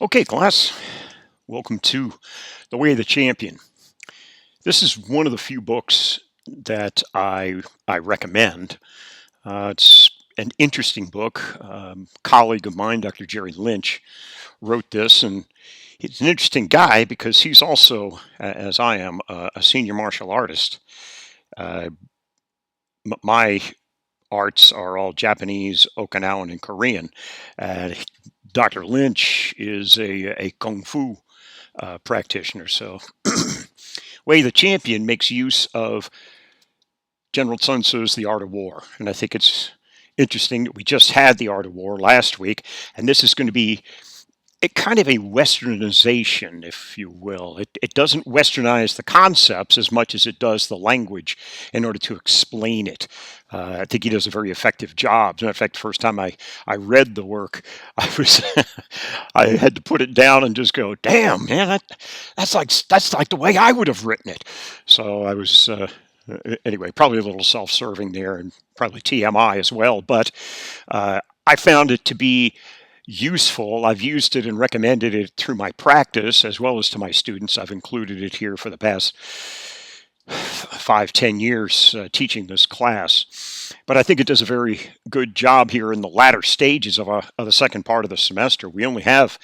Okay, class, welcome to The Way of the Champion. This is one of the few books that I recommend. It's an interesting book. Colleague of mine, Dr. Jerry Lynch, wrote this, and he's an interesting guy because he's also, as I am, a senior martial artist. Uh, my arts are all Japanese, Okinawan, and Korean. Uh, Dr. Lynch is a kung fu practitioner. So, Way the Champion makes use of General Sun Tzu's The Art of War. And I think it's interesting that we just had The Art of War last week, and this is going to be kind of a westernization, if you will. It doesn't westernize the concepts as much as it does the language in order to explain it. I think he does a very effective job. As a matter of fact, the first time I read the work, I was I had to put it down and just go, "Damn, man, that's like the way I would have written it." So I was anyway, probably a little self-serving there, and probably TMI as well. But I found it to be useful. I've used it and recommended it through my practice as well as to my students. I've included it here for the past 5, 10 years teaching this class. But I think it does a very good job here in the latter stages of the second part of the semester. We only have,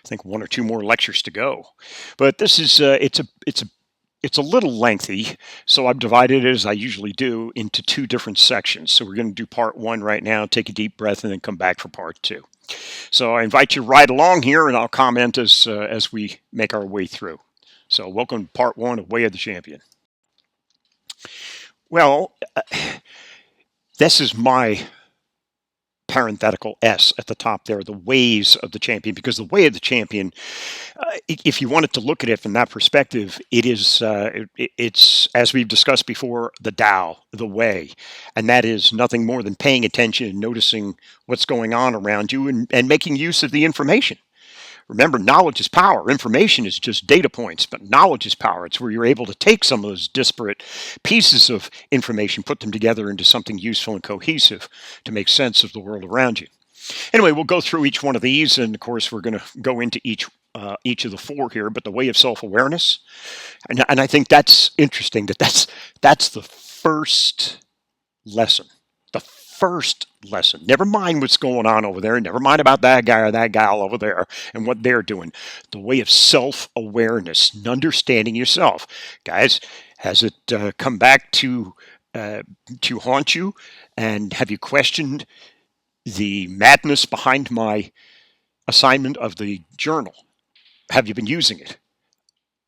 I think, one or two more lectures to go. But this is it's a little lengthy, so I've divided it, as I usually do, into two different sections. So we're going to do part one right now, take a deep breath, and then come back for part two. So I invite you right along here, and I'll comment as we make our way through. So welcome to part one of Way of the Champion. Well, this is my parenthetical S at the top there, the ways of the champion, because the way of the champion, if you wanted to look at it from that perspective, it's, as we've discussed before, the Tao, the way, and that is nothing more than paying attention and noticing what's going on around you and making use of the information. Remember, knowledge is power. Information is just data points, but knowledge is power. It's where you're able to take some of those disparate pieces of information, put them together into something useful and cohesive to make sense of the world around you. Anyway, we'll go through each one of these, and of course, we're going to go into each of the four here. But the way of self-awareness, and I think that's interesting. That's the first lesson. First lesson. Never mind what's going on over there. Never mind about that guy or that gal over there and what they're doing. The way of self-awareness, understanding yourself. Guys, has it come back to haunt you? And have you questioned the madness behind my assignment of the journal? Have you been using it?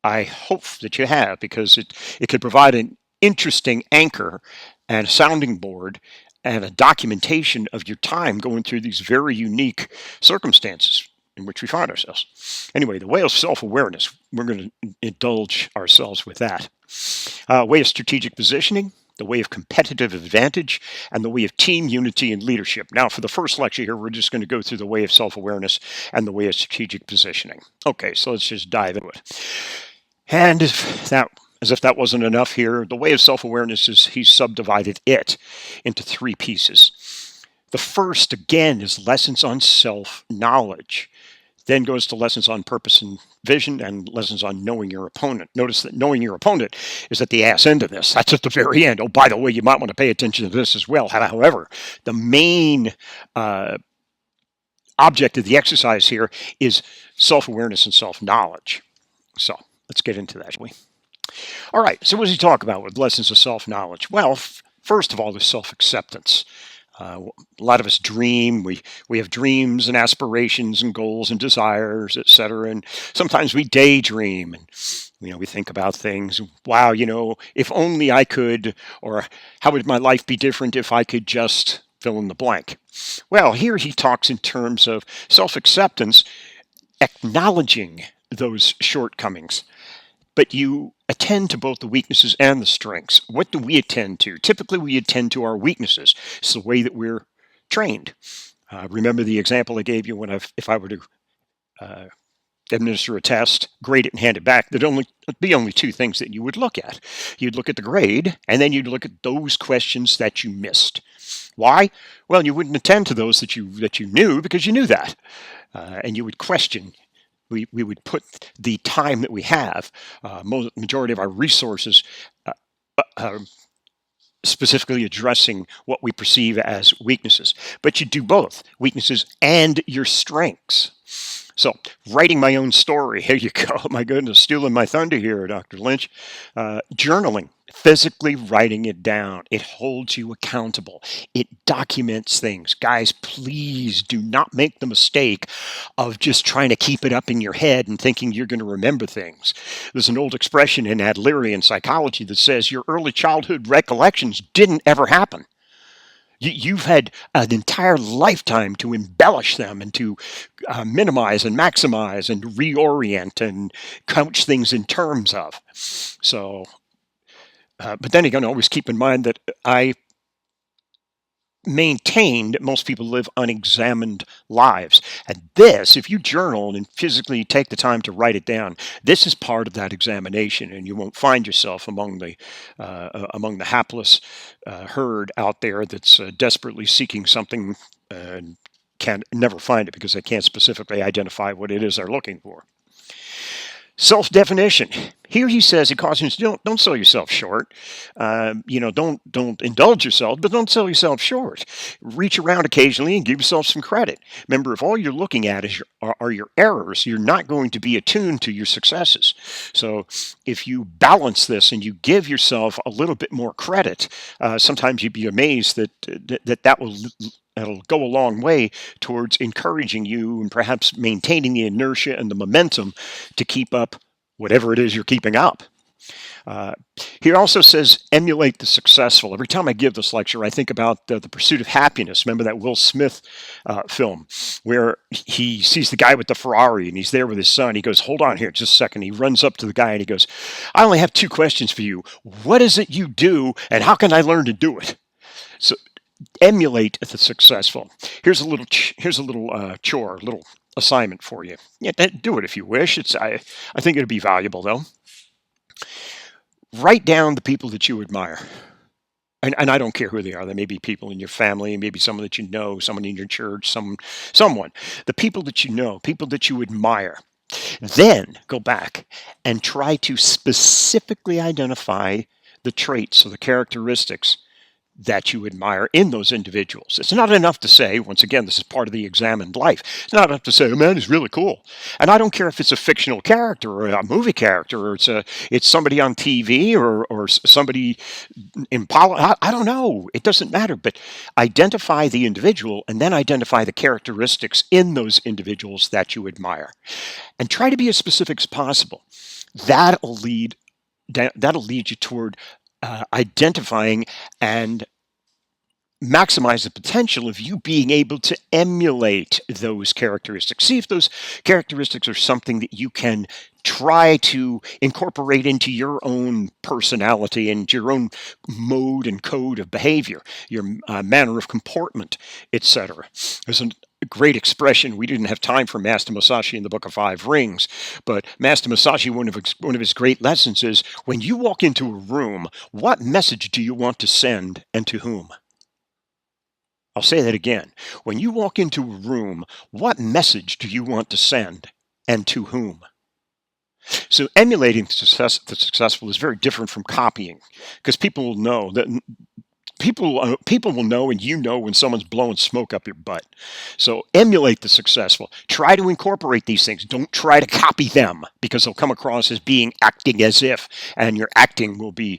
I hope that you have, because it could provide an interesting anchor and a sounding board and a documentation of your time going through these very unique circumstances in which we find ourselves. Anyway, the way of self-awareness, we're going to indulge ourselves with that. Way of strategic positioning, the way of competitive advantage, and the way of team unity and leadership. Now, for the first lecture here, we're just going to go through the way of self-awareness and the way of strategic positioning. Okay, so let's just dive into it. And as if that wasn't enough here, the way of self-awareness is he's subdivided it into three pieces. The first, again, is lessons on self-knowledge. Then goes to lessons on purpose and vision and lessons on knowing your opponent. Notice that knowing your opponent is at the ass end of this. That's at the very end. Oh, by the way, you might want to pay attention to this as well. However, the main object of the exercise here is self-awareness and self-knowledge. So let's get into that, shall we? All right, so what does he talk about with lessons of self-knowledge? Well, first of all, there's self-acceptance. A lot of us dream. We have dreams and aspirations and goals and desires, etc. And sometimes we daydream and we think about things. Wow, if only I could, or how would my life be different if I could just fill in the blank? Well, here he talks in terms of self-acceptance, acknowledging those shortcomings. But you attend to both the weaknesses and the strengths. What do we attend to? Typically, we attend to our weaknesses. It's the way that we're trained. Remember the example I gave you when if I were to administer a test, grade it, and hand it back, there'd be only two things that you would look at. You'd look at the grade, and then you'd look at those questions that you missed. Why? Well, you wouldn't attend to those that you knew, because you knew that. And you would question we would put the time that we have, majority of our resources, uh, uh, specifically addressing what we perceive as weaknesses. But you do both weaknesses and your strengths. So, writing my own story. Here you go. My goodness, stealing my thunder here, Dr. Lynch. Journaling, physically writing it down. It holds you accountable. It documents things. Guys, please do not make the mistake of just trying to keep it up in your head and thinking you're going to remember things. There's an old expression in Adlerian psychology that says your early childhood recollections didn't ever happen. You've had an entire lifetime to embellish them and to minimize and maximize and reorient and couch things in terms of. So, but then again, always keep in mind that I maintained most people live unexamined lives. And this, if you journal and physically take the time to write it down, this is part of that examination, and you won't find yourself among the hapless herd out there that's desperately seeking something and can never find it because they can't specifically identify what it is they're looking for. Self-definition. Here he says, he cautions, don't sell yourself short. Don't indulge yourself, but don't sell yourself short. Reach around occasionally and give yourself some credit. Remember, if all you're looking at are your errors, you're not going to be attuned to your successes. So if you balance this and you give yourself a little bit more credit, sometimes you'd be amazed that'll go a long way towards encouraging you and perhaps maintaining the inertia and the momentum to keep up whatever it is you're keeping up. He also says, emulate the successful. Every time I give this lecture, I think about the Pursuit of Happiness. Remember that Will Smith film where he sees the guy with the Ferrari and he's there with his son. He goes, hold on here just a second. He runs up to the guy and he goes, I only have 2 questions for you. What is it you do and how can I learn to do it? So emulate the successful. Here's a little chore, a little assignment for you. Yeah, do it if you wish. I think it'll be valuable though. Write down the people that you admire. And I don't care who they are. They may be people in your family, maybe someone that you know, someone in your church, someone. The people that you know, people that you admire. Then go back and try to specifically identify the traits or the characteristics that you admire in those individuals. It's not enough to say, once again, this is part of the examined life. It's not enough to say, oh man, he's really cool. And I don't care if it's a fictional character or a movie character or it's somebody on TV or somebody in politics. I don't know. It doesn't matter. But identify the individual and then identify the characteristics in those individuals that you admire. And try to be as specific as possible. That'll lead you toward identifying and maximize the potential of you being able to emulate those characteristics. See if those characteristics are something that you can try to incorporate into your own personality and your own mode and code of behavior, your manner of comportment, etc. There's a great expression. We didn't have time for Master Musashi in the Book of Five Rings, but Master Musashi, one of his great lessons is, when you walk into a room, what message do you want to send and to whom? I'll say that again. When you walk into a room, what message do you want to send and to whom? So emulating the successful is very different from copying, because people will know that people will know, and you know when someone's blowing smoke up your butt. So emulate the successful. Try to incorporate these things. Don't try to copy them, because they'll come across as acting as if, and your acting will be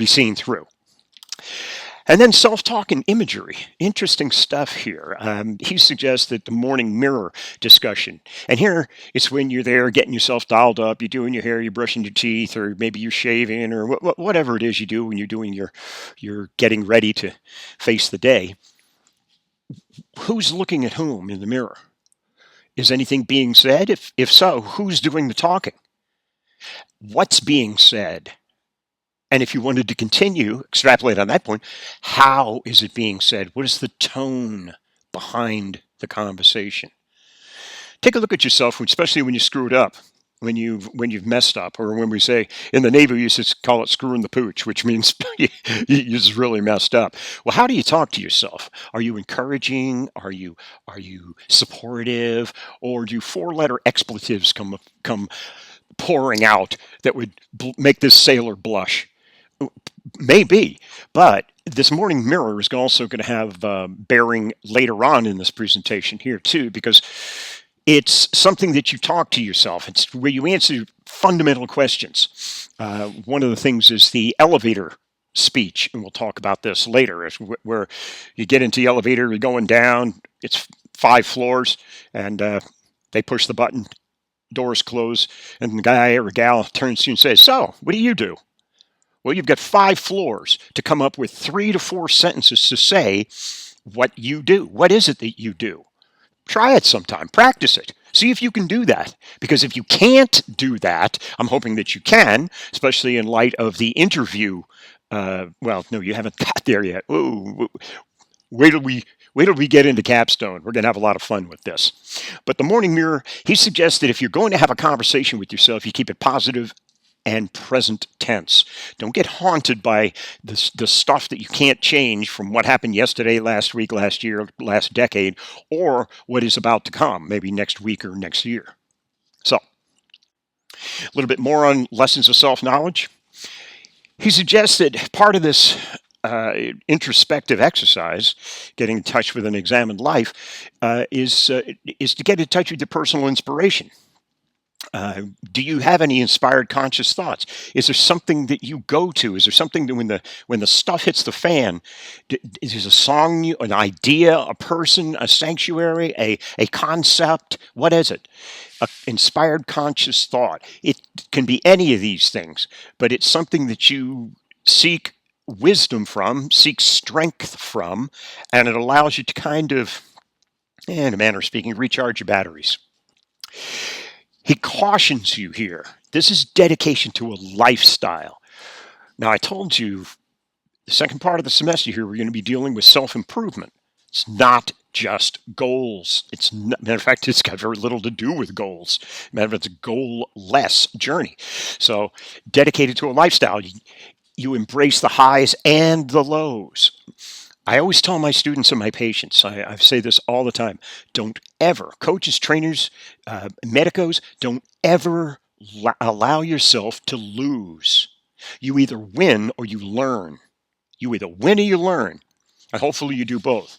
seen through. And then self-talk and imagery. Interesting stuff here. He suggests that the morning mirror discussion. And here it's when you're there getting yourself dialed up, you're doing your hair, you're brushing your teeth, or maybe you're shaving, or whatever it is you do when you're doing you're getting ready to face the day. Who's looking at whom in the mirror? Is anything being said? If so, who's doing the talking? What's being said? And if you wanted to continue, extrapolate on that point, how is it being said? What is the tone behind the conversation? Take a look at yourself, especially when you screwed up. when you've messed up, or when we say in the Navy, we used to call it screwing the pooch, which means you just really messed up. Well, how do you talk to yourself? Are you encouraging? Are you supportive, or do four-letter expletives come pouring out that would make this sailor blush? Maybe, but this morning mirror is also going to have bearing later on in this presentation here too, because it's something that you talk to yourself. It's where you answer fundamental questions. One of the things is the elevator speech, and we'll talk about this later, is where you get into the elevator, you're going down, it's 5 floors, and they push the button, doors close, and the guy or gal turns to you and says, "So, what do you do?" Well, you've got 5 floors to come up with 3 to 4 sentences to say what you do. What is it that you do? Try it sometime. Practice it. See if you can do that. Because if you can't do that, I'm hoping that you can, especially in light of the interview. Well, no, you haven't got there yet. Ooh, wait till we get into Capstone. We're going to have a lot of fun with this. But the morning mirror, he suggests that if you're going to have a conversation with yourself, you keep it positive and present tense. Don't get haunted by the stuff that you can't change from what happened yesterday, last week, last year, last decade, or what is about to come, maybe next week or next year. So, a little bit more on lessons of self-knowledge. He suggests that part of this introspective exercise, getting in touch with an examined life, is to get in touch with your personal inspiration. Do you have any inspired conscious thoughts? Is there something that you go to? Is there something that when the stuff hits the fan, is there a song, an idea, a person, a sanctuary, a concept? What is it? An inspired conscious thought. It can be any of these things, but it's something that you seek wisdom from, seek strength from, and it allows you to kind of, in a manner of speaking, recharge your batteries. He cautions you here. This is dedication to a lifestyle. Now, I told you the second part of the semester here, we're going to be dealing with self-improvement. It's not just goals. Matter of fact, it's got very little to do with goals. Matter of fact, it's a goal-less journey. So, dedicated to a lifestyle, you embrace the highs and the lows. I always tell my students and my patients, I say this all the time, don't ever, coaches, trainers, medicos, don't ever allow yourself to lose. You either win or you learn. You either win or you learn. And hopefully you do both.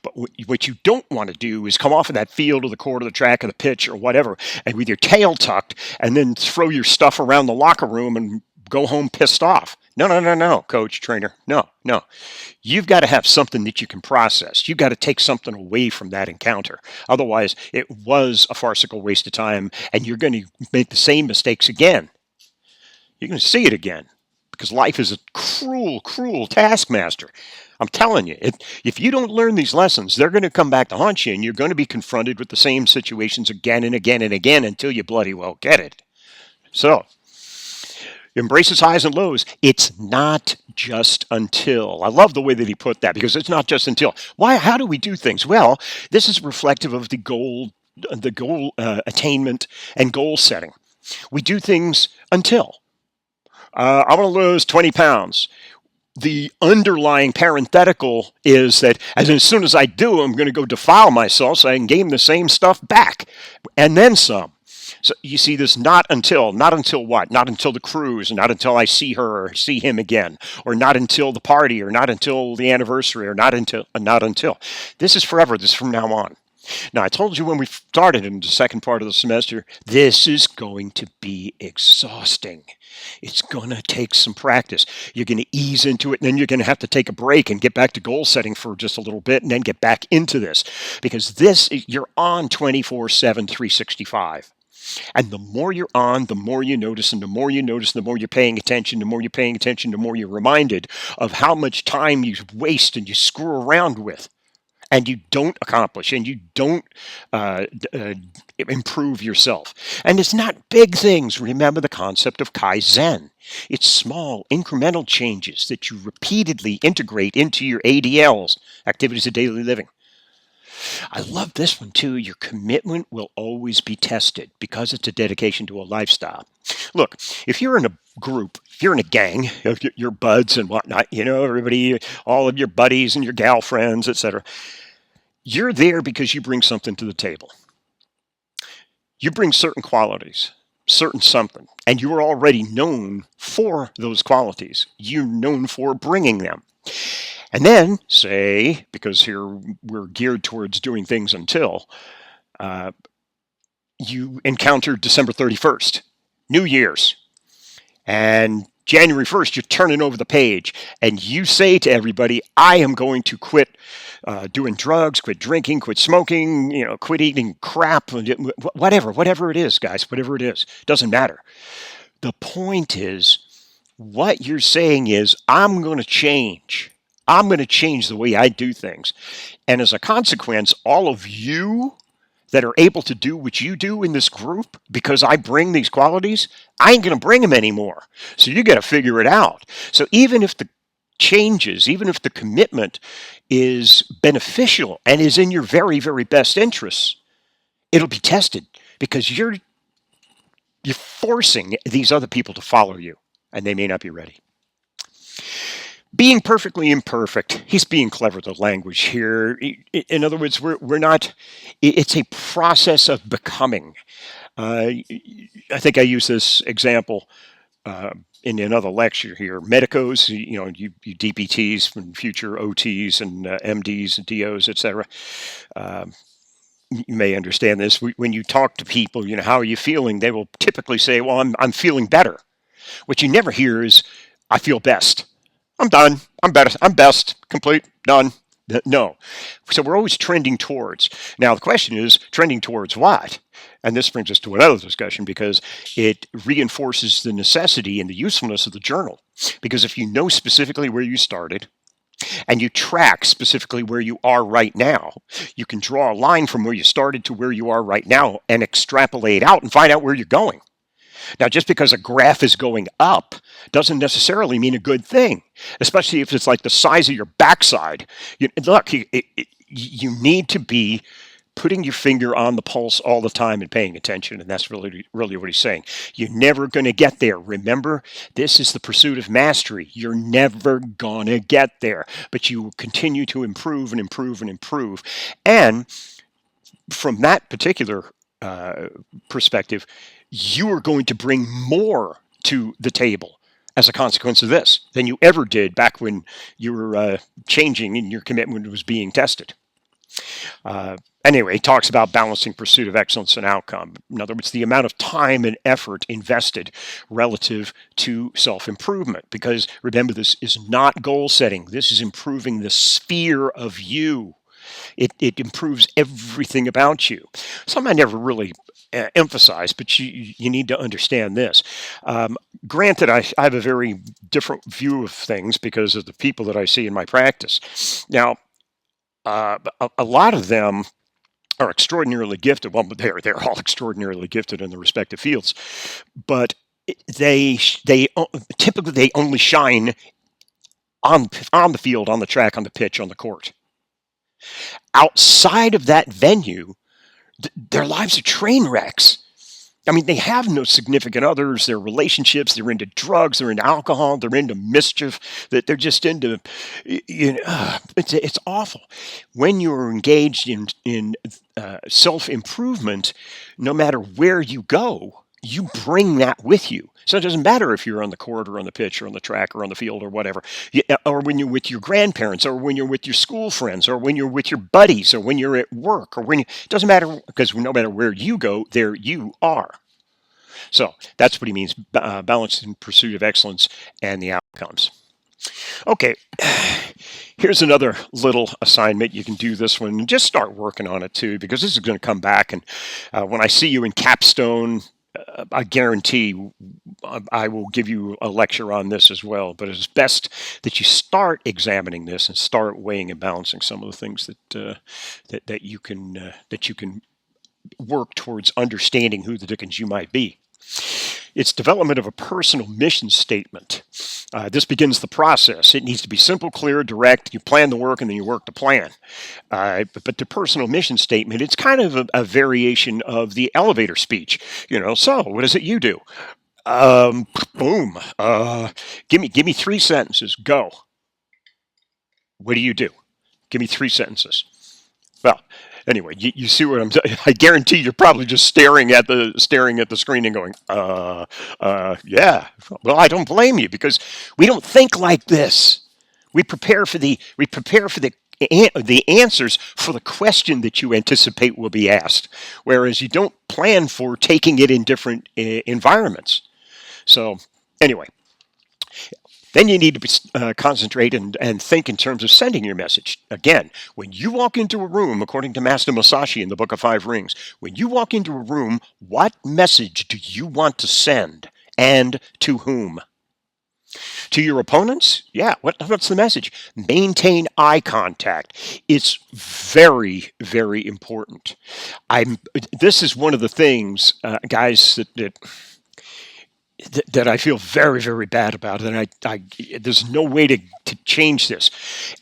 But what you don't want to do is come off of that field or the court or the track or the pitch or whatever, and with your tail tucked, and then throw your stuff around the locker room and go home pissed off. No, coach, trainer. No. You've got to have something that you can process. You've got to take something away from that encounter. Otherwise, it was a farcical waste of time, and you're going to make the same mistakes again. You're going to see it again, because life is a cruel, cruel taskmaster. I'm telling you, if you don't learn these lessons, they're going to come back to haunt you, and you're going to be confronted with the same situations again and again and again until you bloody well get it. So, embraces highs and lows. It's not just until. I love the way that he put that, because it's not just until. Why? How do we do things? Well, this is reflective of the goal attainment and goal setting. We do things until. I want to lose 20 pounds. The underlying parenthetical is that as soon as I do, I'm going to go defile myself so I can gain the same stuff back, and then some. So you see this not until what? Not until the cruise, not until I see her or see him again, or not until the party, or not until the anniversary, or not until. This is forever. This is from now on. Now, I told you when we started in the second part of the semester, this is going to be exhausting. It's going to take some practice. You're going to ease into it, and then you're going to have to take a break and get back to goal setting for just a little bit, and then get back into this. Because you're on 24/7, 365. And the more you're on, the more you notice, and the more you notice, the more you're paying attention, the more you're paying attention, the more you're reminded of how much time you waste and you screw around with, and you don't accomplish, and you don't improve yourself. And it's not big things. Remember the concept of Kaizen. It's small, incremental changes that you repeatedly integrate into your ADLs, activities of daily living. I love this one too. Your commitment will always be tested because it's a dedication to a lifestyle. Look, if you're in a group, if you're in a gang of your buds and whatnot, everybody, all of your buddies and your gal friends, etc., you're there because you bring something to the table. You bring certain qualities, certain something, and you are already known for those qualities. You're known for bringing them. And then, say, because here we're geared towards doing things until uh, you encounter December 31st, New Year's, and January 1st, you're turning over the page and you say to everybody, I am going to quit doing drugs, quit drinking, quit smoking, quit eating crap, whatever it is, guys, whatever it is, doesn't matter. The point is, what you're saying is, I'm going to change. I'm going to change the way I do things. And as a consequence, all of you that are able to do what you do in this group, because I bring these qualities, I ain't going to bring them anymore. So you got to figure it out. So even if the changes, even if the commitment is beneficial and is in your very, very best interests, it'll be tested because you're forcing these other people to follow you, and they may not be ready. Being perfectly imperfect, he's being clever with the language here. In other words, we're not, it's a process of becoming. I think I use this example in another lecture here. Medicos, you DPTs and future OTs and MDs and DOs, etc. You may understand this. When you talk to people, how are you feeling? They will typically say, well, I'm feeling better. What you never hear is, I feel best. I'm done. I'm better. I'm best. Complete. Done. No. So we're always trending towards. Now, the question is, trending towards what? And this brings us to another discussion because it reinforces the necessity and the usefulness of the journal. Because if you know specifically where you started and you track specifically where you are right now, you can draw a line from where you started to where you are right now and extrapolate out and find out where you're going. Now, just because a graph is going up doesn't necessarily mean a good thing, especially if it's like the size of your backside. Look, you need to be putting your finger on the pulse all the time and paying attention, and that's really what he's saying. You're never going to get there. Remember, this is the pursuit of mastery. You're never going to get there, but you will continue to improve and improve and improve. And from that particular perspective, you are going to bring more to the table as a consequence of this than you ever did back when you were changing and your commitment was being tested. Anyway, he talks about balancing pursuit of excellence and outcome. In other words, the amount of time and effort invested relative to self-improvement. Because remember, this is not goal setting. This is improving the sphere of you. It improves everything about you. Something I never really emphasize, but you need to understand this. Granted, I have a very different view of things because of the people that I see in my practice. Now, a lot of them are extraordinarily gifted. Well, they're all extraordinarily gifted in their respective fields, but they typically they only shine on the field, on the track, on the pitch, on the court. Outside of that venue, their lives are train wrecks. I mean, they have no significant others. Their relationships, they're into drugs, they're into alcohol, they're into mischief. That they're just into, it's awful. When you're engaged in self-improvement, no matter where you go, you bring that with you. So it doesn't matter if you're on the court or on the pitch or on the track or on the field or whatever, or when you're with your grandparents or when you're with your school friends or when you're with your buddies or when you're at work or it doesn't matter, because no matter where you go, there you are. So that's what he means, balanced in pursuit of excellence and the outcomes. Okay, here's another little assignment. You can do this one and just start working on it too, because this is going to come back. And when I see you in Capstone, I guarantee I will give you a lecture on this as well. But it's best that you start examining this and start weighing and balancing some of the things that you can work towards understanding who the dickens you might be. It's development of a personal mission statement. This begins the process. It needs to be simple, clear, direct. You plan the work and then you work the plan. But the personal mission statement, it's kind of a variation of the elevator speech. So what is it you do? Boom. Give me 3 sentences. Go. What do you do? Give me 3 sentences. Well, anyway, you see what I'm saying? I guarantee you're probably just staring at the screen and going, yeah. Well, I don't blame you because we don't think like this. We prepare for the answers for the question that you anticipate will be asked, whereas you don't plan for taking it in different environments. So, anyway, then you need to concentrate and think in terms of sending your message. Again, when you walk into a room, according to Master Musashi in the Book of Five Rings, when you walk into a room, what message do you want to send and to whom? To your opponents? Yeah, what's the message? Maintain eye contact. It's very, very important. This is one of the things, guys, that I feel very, very bad about, and there's no way to change this.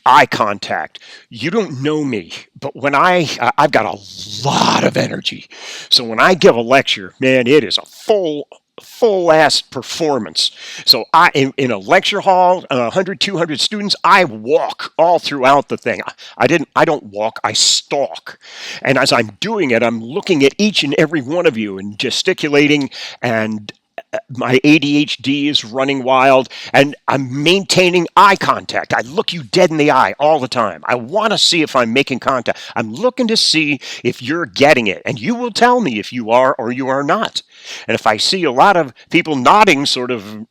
Eye contact. You don't know me, but when I've got a lot of energy, so when I give a lecture, man, it is a full ass performance. So in a lecture hall, 100, 200 students, I walk all throughout the thing. I don't walk, I stalk. And as I'm doing it, I'm looking at each and every one of you and gesticulating, and my ADHD is running wild, and I'm maintaining eye contact. I look you dead in the eye all the time. I want to see if I'm making contact. I'm looking to see if you're getting it, and you will tell me if you are or you are not. And if I see a lot of people nodding, sort of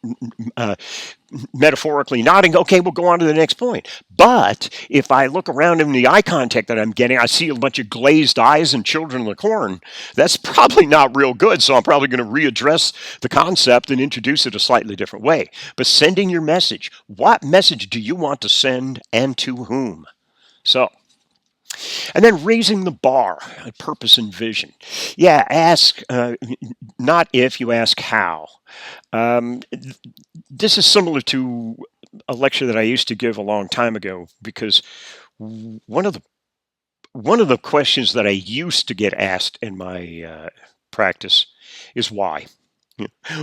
metaphorically nodding, okay, we'll go on to the next point. But if I look around in the eye contact that I'm getting, I see a bunch of glazed eyes and children of the corn. That's probably not real good, so I'm probably going to readdress the concept and introduce it a slightly different way. But sending your message, what message do you want to send and to whom? So, and then raising the bar, purpose and vision. Yeah, ask, not if, you ask how. This is similar to a lecture that I used to give a long time ago, because one of the questions that I used to get asked in my practice is why.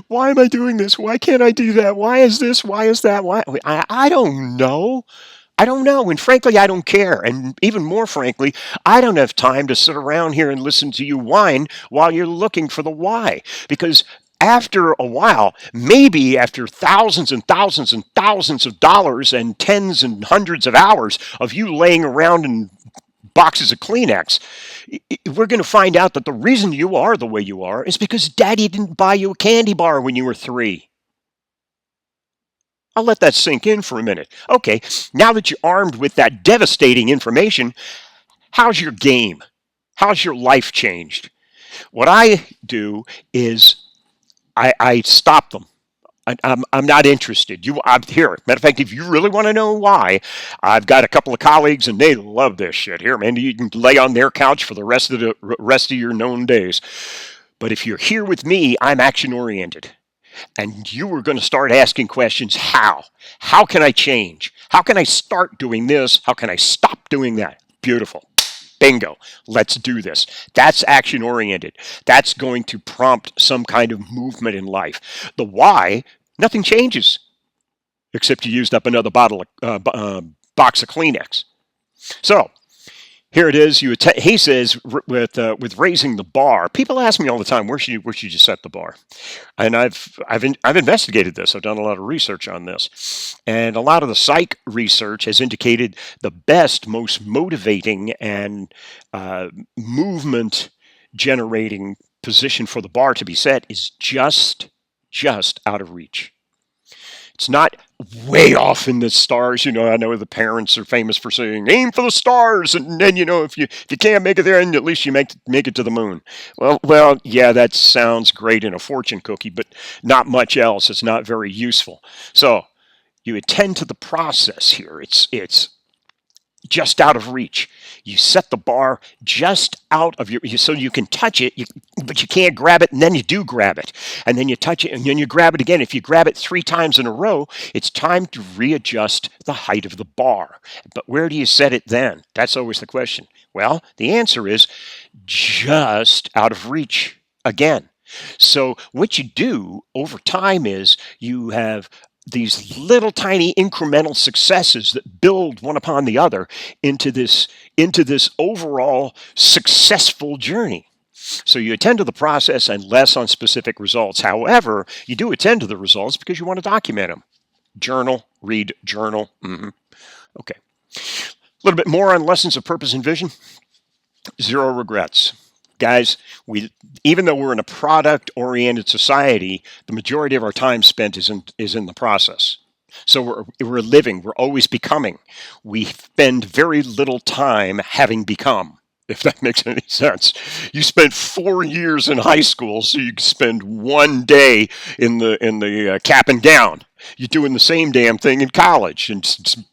Why am I doing this? Why can't I do that? Why is this? Why is that? Why? I don't know. I don't know. And frankly, I don't care. And even more frankly, I don't have time to sit around here and listen to you whine while you're looking for the why. Because after a while, maybe after thousands and thousands and thousands of dollars and tens and hundreds of hours of you laying around in boxes of Kleenex, we're going to find out that the reason you are the way you are is because Daddy didn't buy you a candy bar when you were 3. I'll let that sink in for a minute. Okay, now that you're armed with that devastating information, how's your game? How's your life changed? What I do is I stop them. I'm not interested. I'm here. Matter of fact, if you really want to know why, I've got a couple of colleagues and they love this shit. Here, man, you can lay on their couch for the rest of your known days. But if you're here with me, I'm action oriented. And you are going to start asking questions. How? How can I change? How can I start doing this? How can I stop doing that? Beautiful. Bingo. Let's do this. That's action oriented. That's going to prompt some kind of movement in life. The why, nothing changes, except you used up another box of Kleenex. So, here it is. He says with raising the bar. People ask me all the time, where should you set the bar? And I've investigated this. I've done a lot of research on this, and a lot of the psych research has indicated the best, most motivating, and movement generating position for the bar to be set is just out of reach. It's not way off in the stars. I know the parents are famous for saying, aim for the stars. And then, if you can't make it there, and at least you make it to the moon. Well, yeah, that sounds great in a fortune cookie, but not much else. It's not very useful. So you attend to the process here. It's just out of reach. You set the bar just out of so you can touch it, but you can't grab it, and then you do grab it. And then you touch it, and then you grab it again. If you grab it 3 times in a row, it's time to readjust the height of the bar. But where do you set it then? That's always the question. Well, the answer is just out of reach again. So what you do over time is you have these little tiny incremental successes that build one upon the other into this overall successful journey. So you attend to the process and less on specific results. However, you do attend to the results because you want to document them. Journal, read, journal. Okay. A little bit more on lessons of purpose and vision. Zero regrets. Guys, even though we're in a product-oriented society, the majority of our time spent is in the process. So we're living, we're always becoming. We spend very little time having become, if that makes any sense. You spent 4 years in high school, so you can spend 1 day in the cap and gown. You're doing the same damn thing in college, and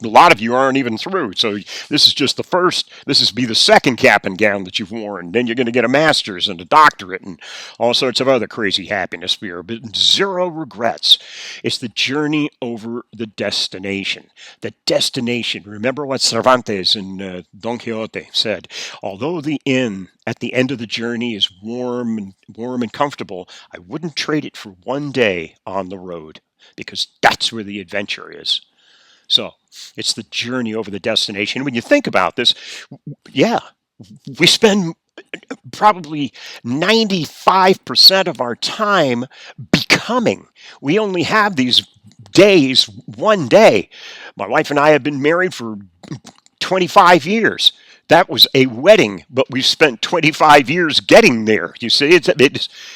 a lot of you aren't even through. So this is just the first. This is be the second cap and gown that you've worn. Then you're going to get a master's and a doctorate and all sorts of other crazy happiness for you. But zero regrets. It's the journey over the destination. The destination. Remember what Cervantes in Don Quixote said. Although the inn at the end of the journey is warm and comfortable, I wouldn't trade it for 1 day on the road, because that's where the adventure is. So it's the journey over the destination. When you think about this, yeah, we spend probably 95% of our time becoming. We only have these days, 1 day. My wife and I have been married for 25 years. That was a wedding, but we spent 25 years getting there. You see,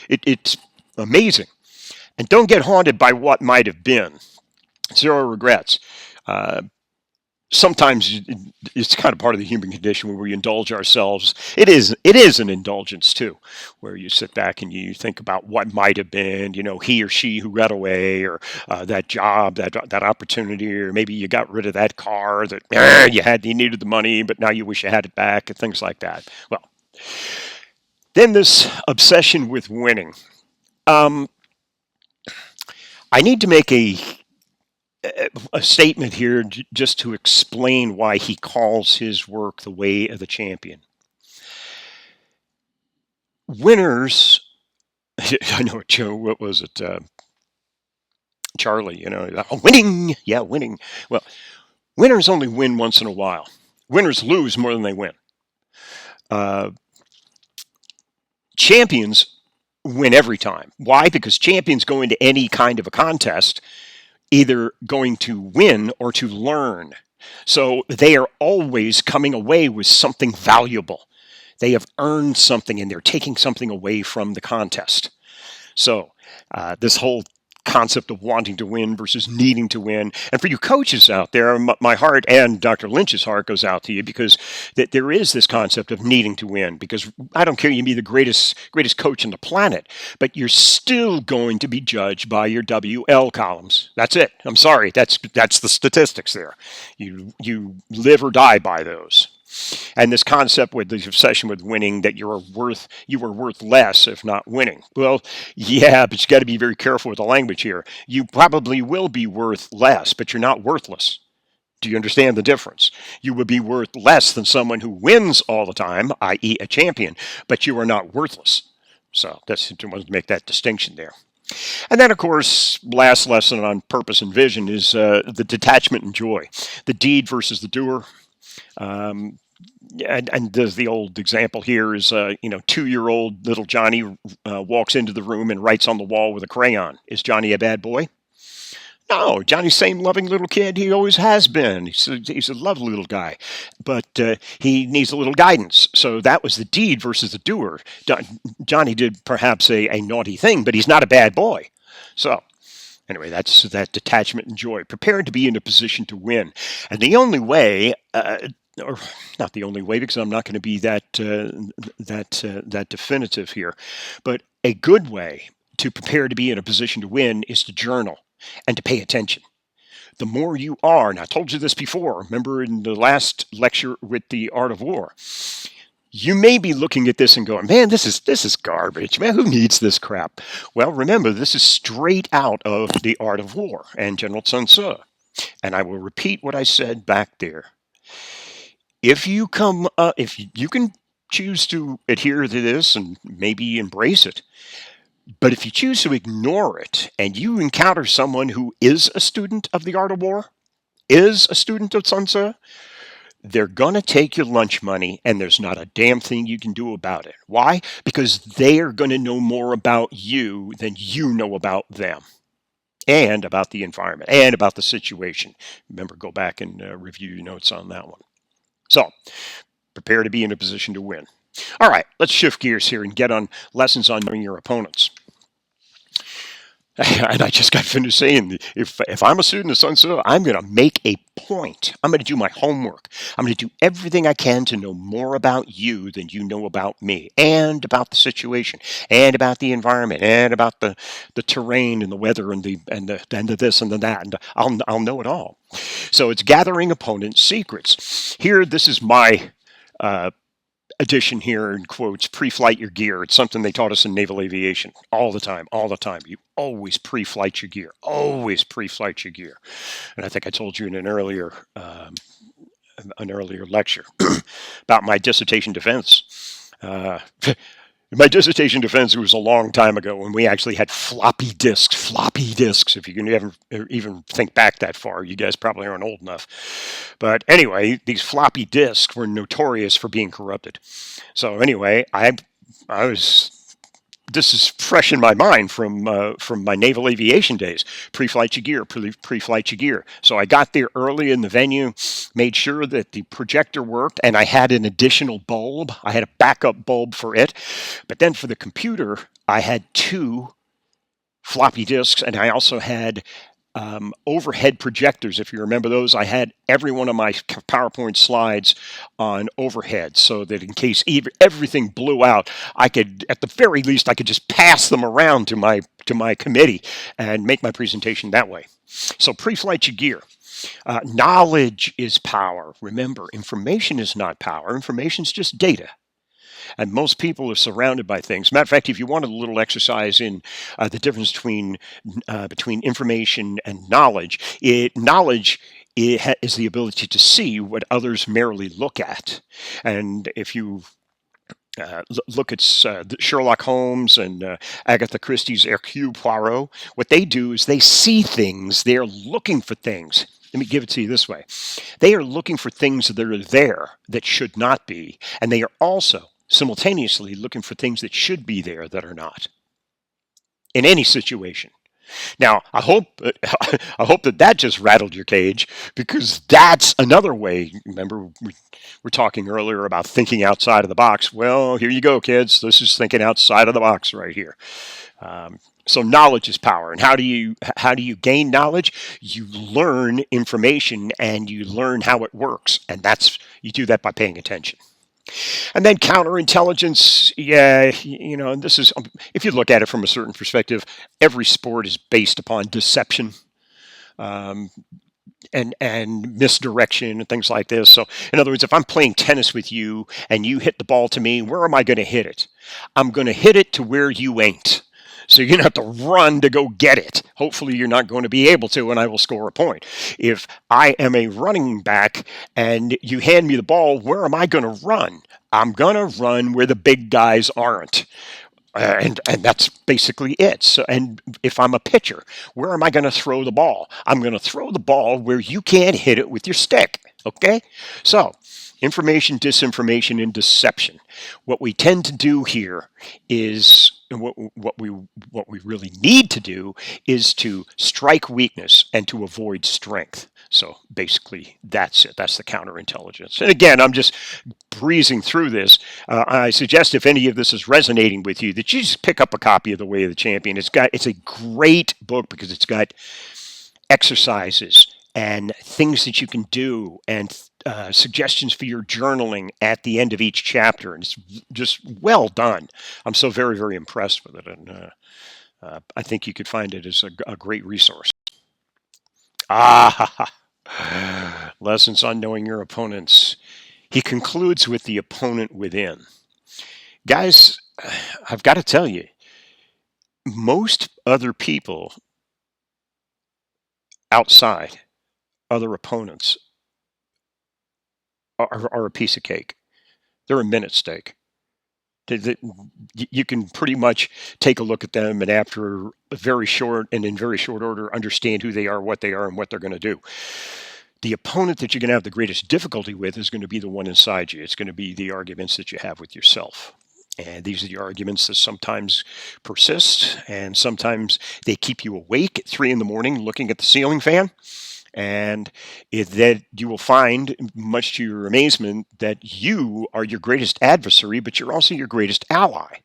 it's amazing. And don't get haunted by what might have been. Zero regrets. Sometimes it's kind of part of the human condition where we indulge ourselves. It is an indulgence too, where you sit back and you think about what might have been, he or she who got away, or that job, that opportunity, or maybe you got rid of that car that you needed the money, but now you wish you had it back, and things like that. Well, then this obsession with winning. I need to make a statement here just to explain why he calls his work The Way of the Champion. Winners, I know, Joe, what was it? Charlie, winning. Yeah, winning. Well, winners only win once in a while. Winners lose more than they win. Champions win every time. Why? Because champions go into any kind of a contest either going to win or to learn. So they are always coming away with something valuable. They have earned something and they're taking something away from the contest. So this whole concept of wanting to win versus needing to win. And for you coaches out there, my heart and Dr. Lynch's heart goes out to you, because there is this concept of needing to win. Because I don't care, you can be the greatest coach on the planet, but you're still going to be judged by your WL columns. That's it. I'm sorry. That's the statistics there. You live or die by those. And this concept with this obsession with winning, that you are worth less if not winning. Well, yeah, but you got to be very careful with the language here. You probably will be worth less, but you're not worthless. Do you understand the difference? You would be worth less than someone who wins all the time, i.e. a champion, but you are not worthless. So I wanted to make that distinction there. And then, of course, last lesson on purpose and vision is the detachment and joy. The deed versus the doer. And there's the old example here is, 2-year-old little Johnny walks into the room and writes on the wall with a crayon. Is Johnny a bad boy? No, Johnny's the same loving little kid he always has been. He's a lovely little guy, but he needs a little guidance. So that was the deed versus the doer. Johnny did perhaps a naughty thing, but he's not a bad boy. So anyway, that's that detachment and joy, prepared to be in a position to win. And the only way, or not the only way, because I'm not going to be that definitive here, but a good way to prepare to be in a position to win is to journal and to pay attention. the more you are, and I told you this before, remember in the last lecture with the Art of War, you may be looking at this and going, man, this is garbage. Man, who needs this crap? Well, remember, this is straight out of the Art of War and General Sun Tzu. And I will repeat what I said back there. If you can choose to adhere to this and maybe embrace it, but if you choose to ignore it and you encounter someone who is a student of the Art of War, is a student of Sun Tzu, they're going to take your lunch money and there's not a damn thing you can do about it. Why? Because they are going to know more about you than you know about them and about the environment and about the situation. Remember, go back and review your notes on that one. So, prepare to be in a position to win. All right, let's shift gears here and get on lessons on knowing your opponents. And I just got finished saying, if I'm a student of Sun Tzu, I'm going to make a point. I'm going to do my homework. I'm going to do everything I can to know more about you than you know about me, and about the situation, and about the environment, and about the terrain and the weather and the this and the that, and I'll know it all. So it's gathering opponent secrets. Here, this is my addition here in quotes, pre-flight your gear. It's something they taught us in naval aviation all the time. You always pre-flight your gear. Always pre-flight your gear. And I think I told you in an earlier lecture about my dissertation defense. My dissertation defense was a long time ago when we actually had floppy disks, if you can ever even think back that far. You guys probably aren't old enough. But anyway, these floppy disks were notorious for being corrupted. So anyway, this is fresh in my mind from my naval aviation days. Pre-flight your gear, pre-flight your gear. So I got there early in the venue, made sure that the projector worked, and I had an additional bulb. I had a backup bulb for it. But then for the computer, I had 2 floppy disks, and I also had overhead projectors. If you remember those, I had every one of my PowerPoint slides on overhead, so that in case everything blew out, I could, at the very least, I could just pass them around to my committee and make my presentation that way. So pre-flight your gear. Knowledge is power. Remember, information is not power. Information is just data. And most people are surrounded by things. Matter of fact, if you wanted a little exercise in the difference between information and knowledge, knowledge is the ability to see what others merely look at. And if you look at Sherlock Holmes and Agatha Christie's Hercule Poirot, what they do is they see things. They're looking for things. Let me give it to you this way. They are looking for things that are there that should not be, and they are also simultaneously looking for things that should be there that are not, in any situation. Now, I hope that just rattled your cage, because that's another way. Remember, we were talking earlier about thinking outside of the box. Well, here you go, kids. This is thinking outside of the box right here. So knowledge is power. And how do you gain knowledge? You learn information and you learn how it works. And you do that by paying attention. And then counterintelligence, this is, if you look at it from a certain perspective, every sport is based upon deception and misdirection and things like this. So, in other words, if I'm playing tennis with you and you hit the ball to me, where am I going to hit it? I'm going to hit it to where you ain't. So you're going to have to run to go get it. Hopefully you're not going to be able to, and I will score a point. If I am a running back and you hand me the ball, where am I going to run? I'm going to run where the big guys aren't. And that's basically it. So, and if I'm a pitcher, where am I going to throw the ball? I'm going to throw the ball where you can't hit it with your stick. Okay? So, information, disinformation, and deception. What we tend to do here is, what we really need to do is to strike weakness and to avoid strength. So basically, that's it. That's the counterintelligence. And again, I'm just breezing through this. I suggest if any of this is resonating with you, that you just pick up a copy of The Way of the Champion. It's a great book because it's got exercises and things that you can do and suggestions for your journaling at the end of each chapter. And it's just well done. I'm so very, very impressed with it. And I think you could find it as a great resource. Ah, lessons on knowing your opponents. He concludes with the opponent within. Guys, I've got to tell you, most other people outside, other opponents, are a piece of cake. They're a minute steak. You can pretty much take a look at them and after a very short and in very short order understand who they are, what they are, and what they're going to do. The opponent that you're going to have the greatest difficulty with is going to be the one inside you. It's going to be the arguments that you have with yourself. And these are the arguments that sometimes persist and sometimes they keep you awake at 3 in the morning looking at the ceiling fan. And that you will find, much to your amazement, that you are your greatest adversary, but you're also your greatest ally.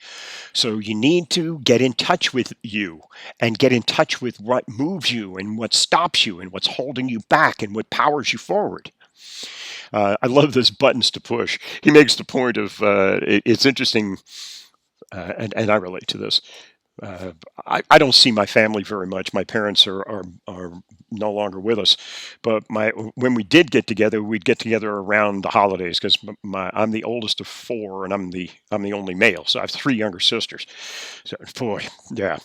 So you need to get in touch with you and get in touch with what moves you and what stops you and what's holding you back and what powers you forward. I love this buttons to push. He makes the point of it's interesting, and I relate to this. I don't see my family very much. My parents are no longer with us, but when we did get together, we'd get together around the holidays because I'm the oldest of four and I'm the only male, so I have three younger sisters. So boy, yeah,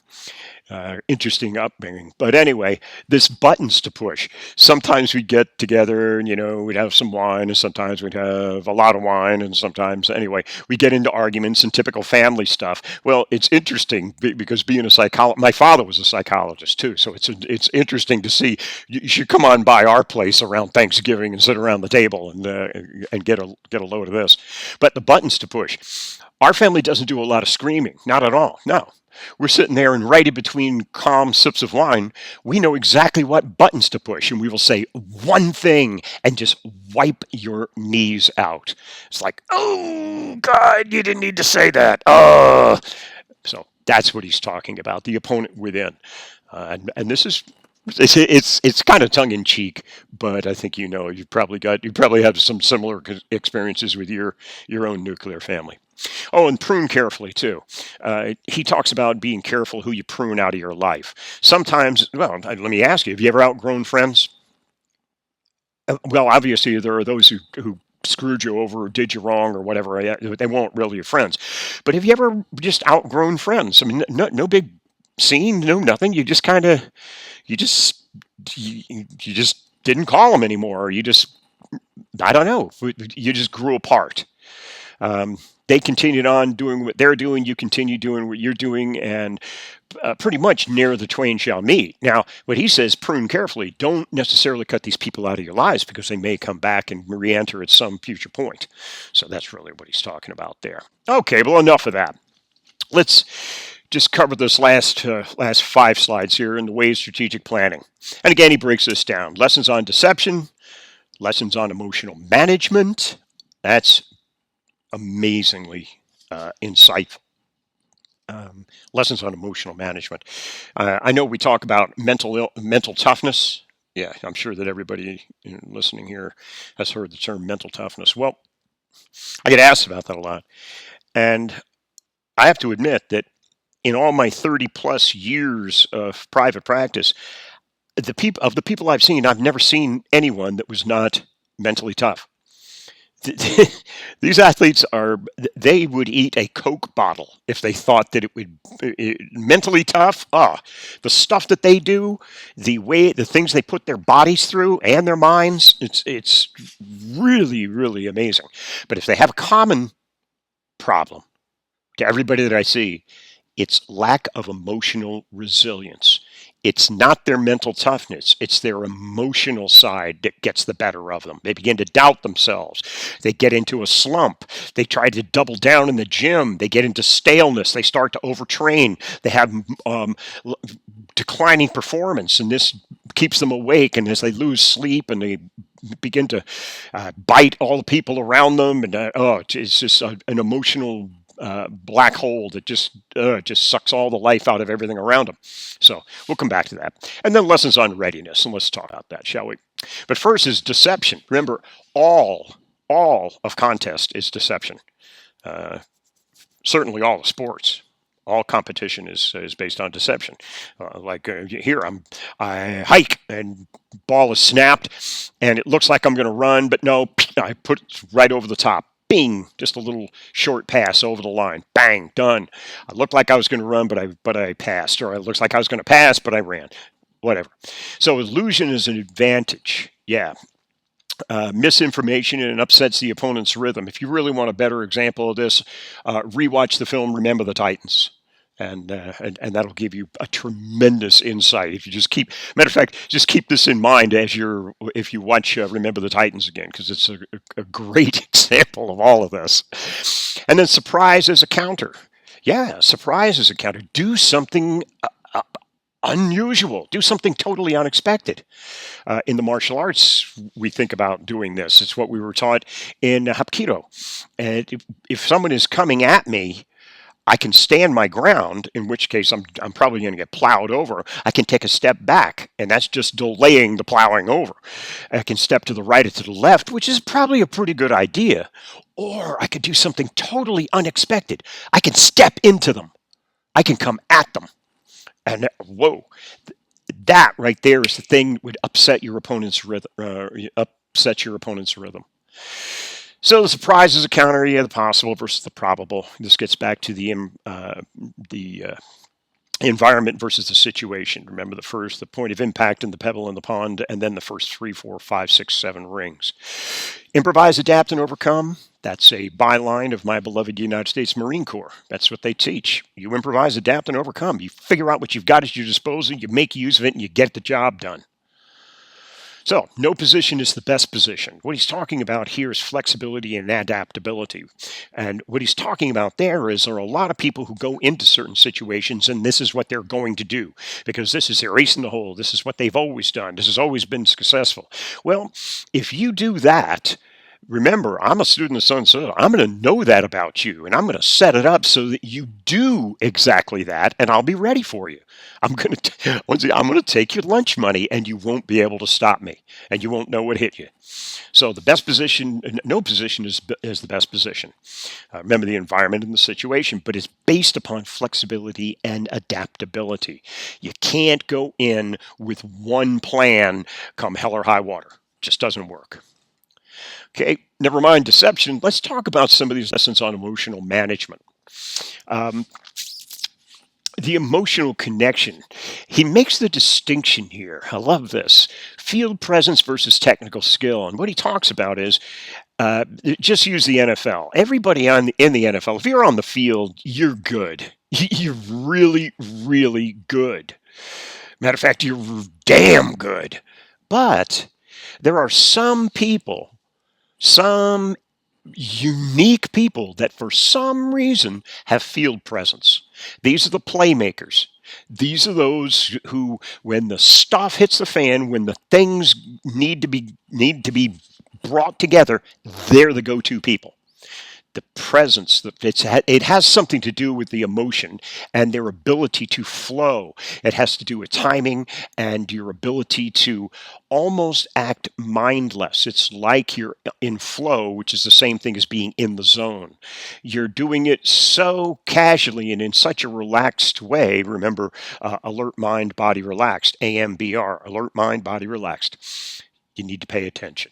interesting upbringing. But anyway, this buttons to push. Sometimes we'd get together and, we'd have some wine, and sometimes we'd have a lot of wine, and sometimes, anyway, we get into arguments and typical family stuff. Well, it's interesting because being a psychologist, my father was a psychologist too, so it's interesting to see. You should come on by our place around Thanksgiving and sit around the table and get a load of this. But the buttons to push. Our family doesn't do a lot of screaming, not at all. No, we're sitting there and right in between calm sips of wine, we know exactly what buttons to push. And we will say one thing and just wipe your knees out. It's like, oh, God, you didn't need to say that. So that's what he's talking about, the opponent within. And this is it's kind of tongue in cheek, but I think you probably have some similar experiences with your own nuclear family. Oh, and prune carefully too. He talks about being careful who you prune out of your life. Sometimes, well, let me ask you: have you ever outgrown friends? Well, obviously there are those who screwed you over or did you wrong or whatever. They weren't really your friends. But have you ever just outgrown friends? I mean, no big scene, no nothing. You just kind of you just you just didn't call them anymore. Or you just I don't know. You just grew apart. They continued on doing what they're doing. You continue doing what you're doing, and pretty much near the twain shall meet. Now, what he says, prune carefully. Don't necessarily cut these people out of your lives because they may come back and re-enter at some future point. So that's really what he's talking about there. Okay, well, enough of that. Let's just cover this last 5 slides here in the way of strategic planning. And again, he breaks this down. Lessons on deception, lessons on emotional management. That's amazingly insightful. Lessons on emotional management. I know we talk about mental toughness. Yeah, I'm sure that everybody listening here has heard the term mental toughness. Well, I get asked about that a lot. And I have to admit that in all my 30 plus years of private practice, the people I've seen, I've never seen anyone that was not mentally tough. These athletes they would eat a Coke bottle if they thought that mentally tough. The stuff that they do, the things they put their bodies through and their minds, it's really, really amazing. But if they have a common problem to everybody that I see, it's lack of emotional resilience. It's not their mental toughness. It's their emotional side that gets the better of them. They begin to doubt themselves. They get into a slump. They try to double down in the gym. They get into staleness. They start to overtrain. They have declining performance, and this keeps them awake. And as they lose sleep and they begin to bite all the people around them, and it's just an emotional black hole that just sucks all the life out of everything around them. So we'll come back to that. And then lessons on readiness, and let's talk about that, shall we? But first is deception. Remember, all of contest is deception. Certainly all the sports. All competition is based on deception. Here, I hike and ball is snapped, and it looks like I'm going to run, but no, I put it right over the top. Bing, just a little short pass over the line. Bang, done. I looked like I was going to run, but I passed, or it looks like I was going to pass, but I ran. Whatever. So illusion is an advantage. Yeah, misinformation, and it upsets the opponent's rhythm. If you really want a better example of this, rewatch the film Remember the Titans. And that'll give you a tremendous insight. If you just keep, matter of fact, just keep this in mind if you watch Remember the Titans again, because it's a great example of all of this. And then surprise as a counter. Yeah, surprise as a counter. Do something unusual. Do something totally unexpected. In the martial arts, we think about doing this. It's what we were taught in Hapkido. And if someone is coming at me, I can stand my ground, in which case I'm probably going to get plowed over. I can take a step back, and that's just delaying the plowing over. I can step to the right or to the left, which is probably a pretty good idea. Or I could do something totally unexpected. I can step into them. I can come at them. And whoa, that right there is the thing that would upset your opponent's rhythm. So the surprise is a counter, yeah, the possible versus the probable. This gets back to the environment versus the situation. Remember the point of impact in the pebble in the pond, and then the first 3, 4, 5, 6, 7 rings. Improvise, adapt, and overcome. That's a byline of my beloved United States Marine Corps. That's what they teach. You improvise, adapt, and overcome. You figure out what you've got at your disposal, you make use of it, and you get the job done. So, no position is the best position. What he's talking about here is flexibility and adaptability. And what he's talking about there is there are a lot of people who go into certain situations and this is what they're going to do because this is their ace in the hole. This is what they've always done. This has always been successful. Well, if you do that, remember, I'm a student of Sun Tzu. I'm going to know that about you, and I'm going to set it up so that you do exactly that, and I'll be ready for you. I'm going to take your lunch money, and you won't be able to stop me, and you won't know what hit you. So the best position, no position is the best position. Remember the environment and the situation, but it's based upon flexibility and adaptability. You can't go in with one plan come hell or high water. Just doesn't work. Okay, never mind deception. Let's talk about some of these lessons on emotional management. The emotional connection. He makes the distinction here. I love this. Field presence versus technical skill. And what he talks about is just use the NFL. Everybody in the NFL, if you're on the field, you're good. You're really, really good. Matter of fact, you're damn good. But there are some unique people that for some reason have field presence. These are the playmakers. These are those who, when the stuff hits the fan, when the things need to be brought together, they're the go-to people. The presence, it has something to do with the emotion and their ability to flow. It has to do with timing and your ability to almost act mindless. It's like you're in flow, which is the same thing as being in the zone. You're doing it so casually and in such a relaxed way. Remember, alert mind, body relaxed, AMBR, alert mind, body relaxed. You need to pay attention.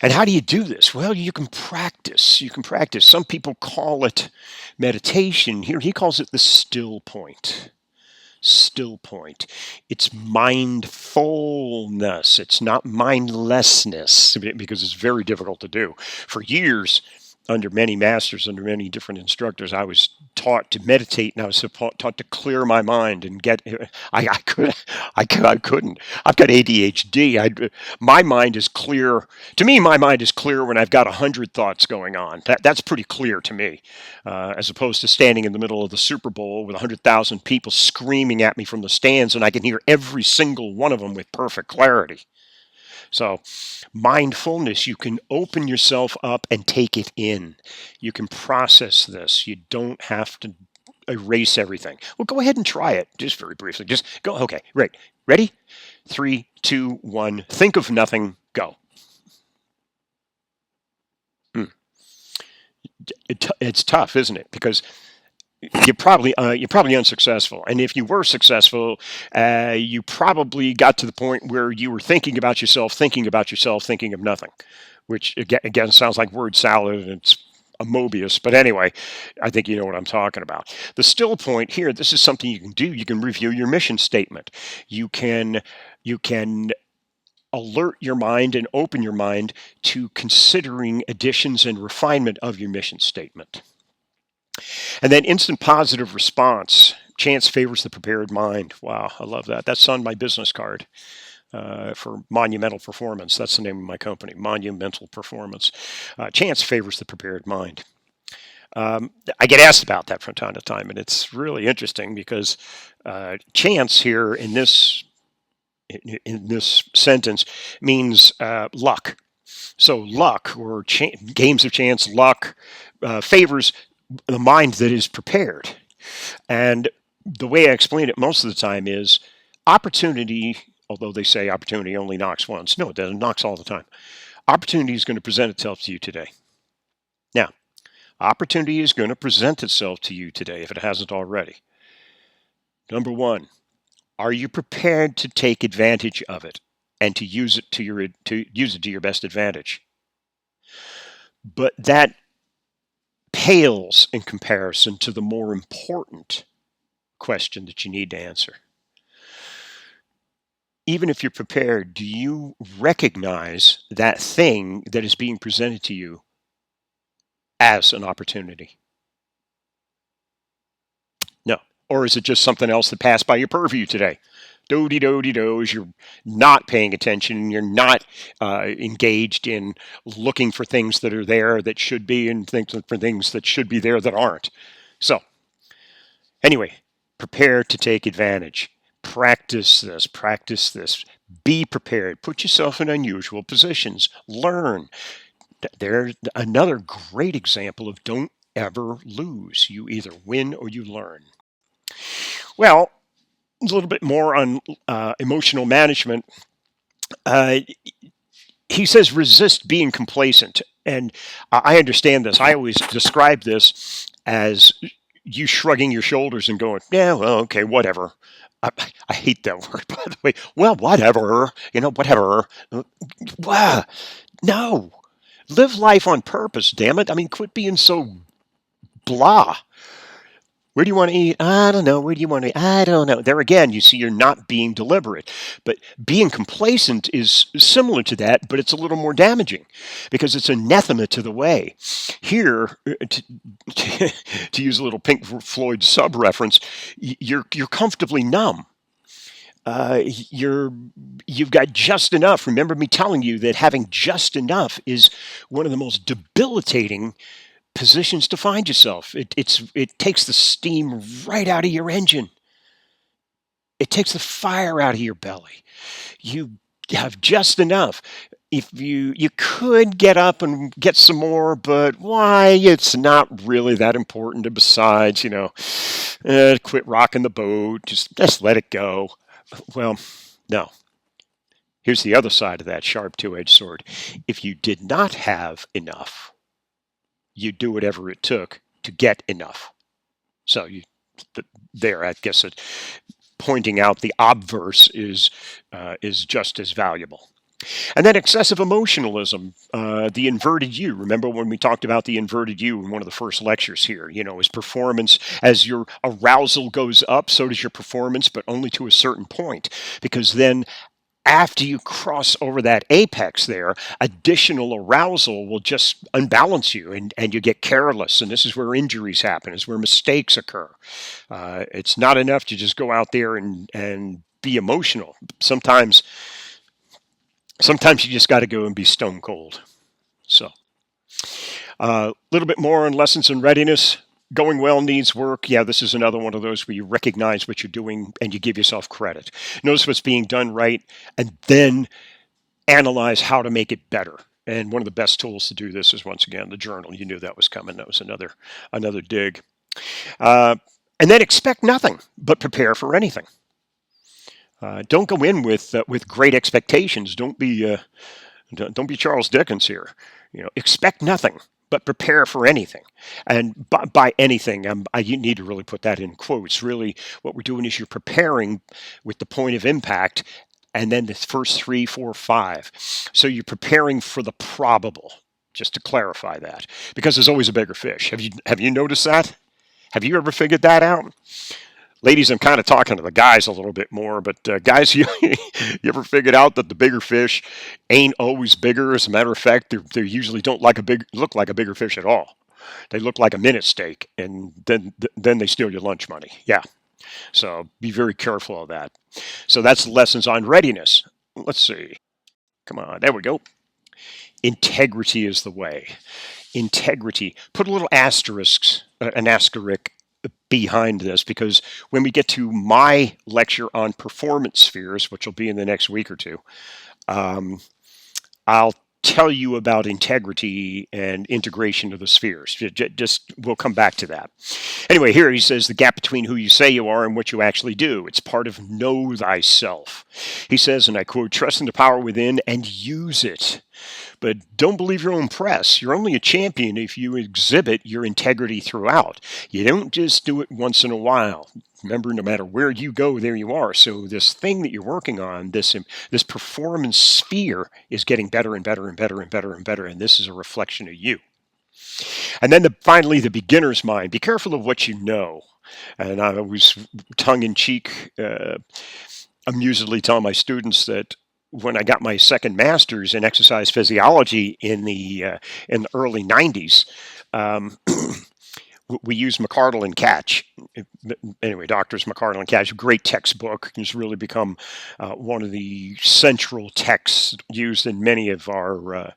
And how do you do this? Well, you can practice. You can practice. Some people call it meditation. Here, he calls it the still point. Still point. It's mindfulness. It's not mindlessness because it's very difficult to do. For years, under many masters, under many different instructors, I was taught to meditate, and I was taught to clear my mind and get. I couldn't. I've got ADHD. My mind is clear. To me, my mind is clear when I've got 100 thoughts going on. That's pretty clear to me, as opposed to standing in the middle of the Super Bowl with 100,000 people screaming at me from the stands, and I can hear every single one of them with perfect clarity. So mindfulness, you can open yourself up and take it in. You can process this. You don't have to erase everything. Well, go ahead and try it just very briefly. Just go. Okay, right. Ready? 3, 2, 1. Think of nothing. Go. It's tough, isn't it? Because you're probably unsuccessful. And if you were successful, you probably got to the point where you were thinking about yourself, thinking about yourself, thinking of nothing, which again sounds like word salad and it's a Mobius. But anyway, I think you know what I'm talking about. The still point here, this is something you can do. You can review your mission statement. You can alert your mind and open your mind to considering additions and refinement of your mission statement. And then instant positive response. Chance favors the prepared mind. Wow, I love that. That's on my business card for Monumental Performance. That's the name of my company, Monumental Performance. Chance favors the prepared mind. I get asked about that from time to time, and it's really interesting because chance here in this sentence means luck. So luck or games of chance, luck favors the mind that is prepared. And the way I explain it most of the time is opportunity, although they say opportunity only knocks once. No, it doesn't. It knocks all the time. Opportunity is going to present itself to you today. Now, opportunity is going to present itself to you today if it hasn't already. Number one, are you prepared to take advantage of it and to use it to your best advantage? But that pales in comparison to the more important question that you need to answer. Even if you're prepared, do you recognize that thing that is being presented to you as an opportunity? No. Or is it just something else that passed by your purview today? Do-de-do-de-do, as you're not paying attention, you're not engaged in looking for things that are there that should be and for things that should be there that aren't. So, anyway, prepare to take advantage. Practice this. Be prepared. Put yourself in unusual positions. Learn. There's another great example of don't ever lose. You either win or you learn. Well, a little bit more on emotional management. He says resist being complacent. And I understand this. I always describe this as you shrugging your shoulders and going, yeah, well, okay, whatever. I hate that word, by the way. Well, whatever. Whatever. Wow. No. Live life on purpose, damn it. I mean, quit being so blah. Where do you want to eat? I don't know. Where do you want to eat? I don't know. There again, you see, you're not being deliberate. But being complacent is similar to that, but it's a little more damaging because it's anathema to the way. Here, to use a little Pink Floyd sub-reference, you're comfortably numb. You've got just enough. Remember me telling you that having just enough is one of the most debilitating positions to find yourself. It takes the steam right out of your engine. It takes the fire out of your belly. You have just enough. If you could get up and get some more, but why? It's not really that important. And besides, quit rocking the boat. Just let it go. Well, no. Here's the other side of that sharp two-edged sword. If you did not have enough, you do whatever it took to get enough. So I guess pointing out the obverse is just as valuable. And then excessive emotionalism, the inverted U. Remember when we talked about the inverted U in one of the first lectures here? Is performance, as your arousal goes up, so does your performance, but only to a certain point. Because then after you cross over that apex there, additional arousal will just unbalance you and you get careless. And this is where injuries happen, is where mistakes occur. It's not enough to just go out there and be emotional. Sometimes you just got to go and be stone cold. So a little bit more on lessons in readiness. Going well needs work. Yeah, this is another one of those where you recognize what you're doing and you give yourself credit. Notice what's being done right and then analyze how to make it better. And one of the best tools to do this is, once again, the journal. You knew that was coming. That was another dig. And then expect nothing, but prepare for anything. Don't go in with great expectations. Don't be Charles Dickens here. Expect nothing, but prepare for anything. And by anything, you need to really put that in quotes. Really, what we're doing is you're preparing with the point of impact, and then the first three, four, five. So you're preparing for the probable. Just to clarify that, because there's always a bigger fish. Have you noticed that? Have you ever figured that out? Ladies, I'm kind of talking to the guys a little bit more, but guys, you ever figured out that the bigger fish ain't always bigger? As a matter of fact, they usually don't look like a bigger fish at all. They look like a minute steak, and then they steal your lunch money. Yeah, so be very careful of that. So that's lessons on readiness. Let's see. Come on, there we go. Integrity is the way. Integrity. Put a little an asterisk behind this, because when we get to my lecture on performance spheres, which will be in the next week or two, I'll tell you about integrity and integration of the spheres. Just we'll come back to that. Anyway, here he says the gap between who you say you are and what you actually do. It's part of know thyself. He says, and I quote, trust in the power within and use it. But don't believe your own press. You're only a champion if you exhibit your integrity throughout. You don't just do it once in a while. Remember, no matter where you go, there you are. So this thing that you're working on, this performance sphere, is getting better and better and better and better and better. And this is a reflection of you. And then finally, the beginner's mind. Be careful of what you know. And I was tongue-in-cheek, amusedly telling my students that when I got my second master's in exercise physiology in the early 90s, we used McArdle and Catch. Anyway, Doctors McArdle and Catch, great textbook. It's really become one of the central texts used in many of our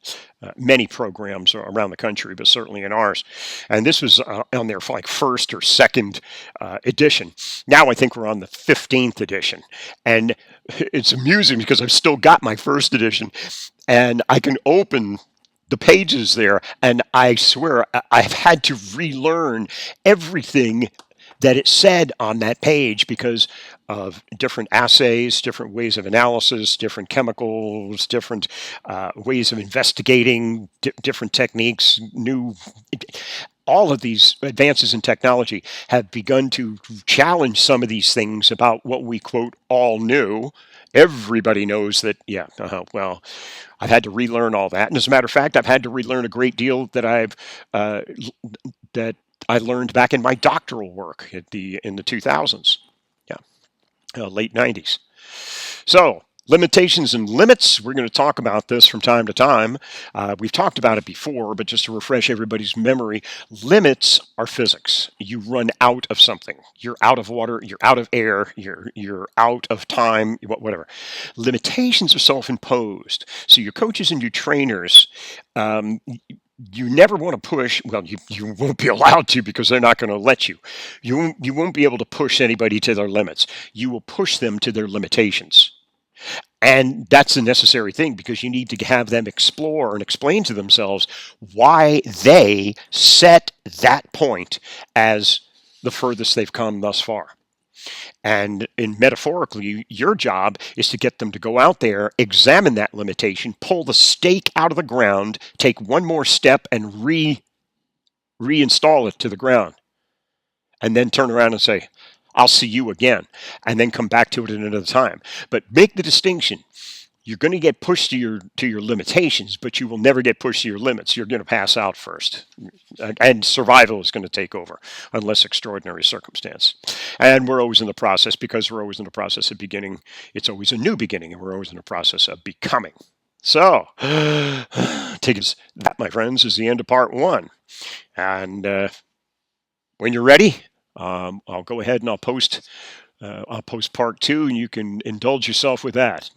many programs around the country, but certainly in ours. And this was on their like first or second edition. Now I think we're on the 15th edition. And it's amusing because I've still got my first edition, and I can open the pages there, and I swear I've had to relearn everything that it said on that page because of different assays, different ways of analysis, different chemicals, different ways of investigating, different techniques, all of these advances in technology have begun to challenge some of these things about what we quote all knew. Everybody knows that, yeah, well, I've had to relearn all that. And as a matter of fact, I've had to relearn a great deal that I learned back in my doctoral work in the 2000s, late 90s. So limitations and limits. We're going to talk about this from time to time. We've talked about it before, but just to refresh everybody's memory, limits are physics. You run out of something. You're out of water. You're out of air. You're out of time. Whatever. Limitations are self-imposed. So your coaches and your trainers. You never want to push. Well, you won't be allowed to because they're not going to let you. You won't be able to push anybody to their limits. You will push them to their limitations. And that's a necessary thing because you need to have them explore and explain to themselves why they set that point as the furthest they've come thus far. And metaphorically, your job is to get them to go out there, examine that limitation, pull the stake out of the ground, take one more step and reinstall it to the ground. And then turn around and say, I'll see you again, and then come back to it at another time. But make the distinction. You're going to get pushed to your limitations, but you will never get pushed to your limits. You're going to pass out first. And survival is going to take over, unless extraordinary circumstance. And we're always in the process, because we're always in the process of beginning. It's always a new beginning, and we're always in the process of becoming. So, that, my friends, is the end of part one. And when you're ready, I'll go ahead and I'll post part two, and you can indulge yourself with that.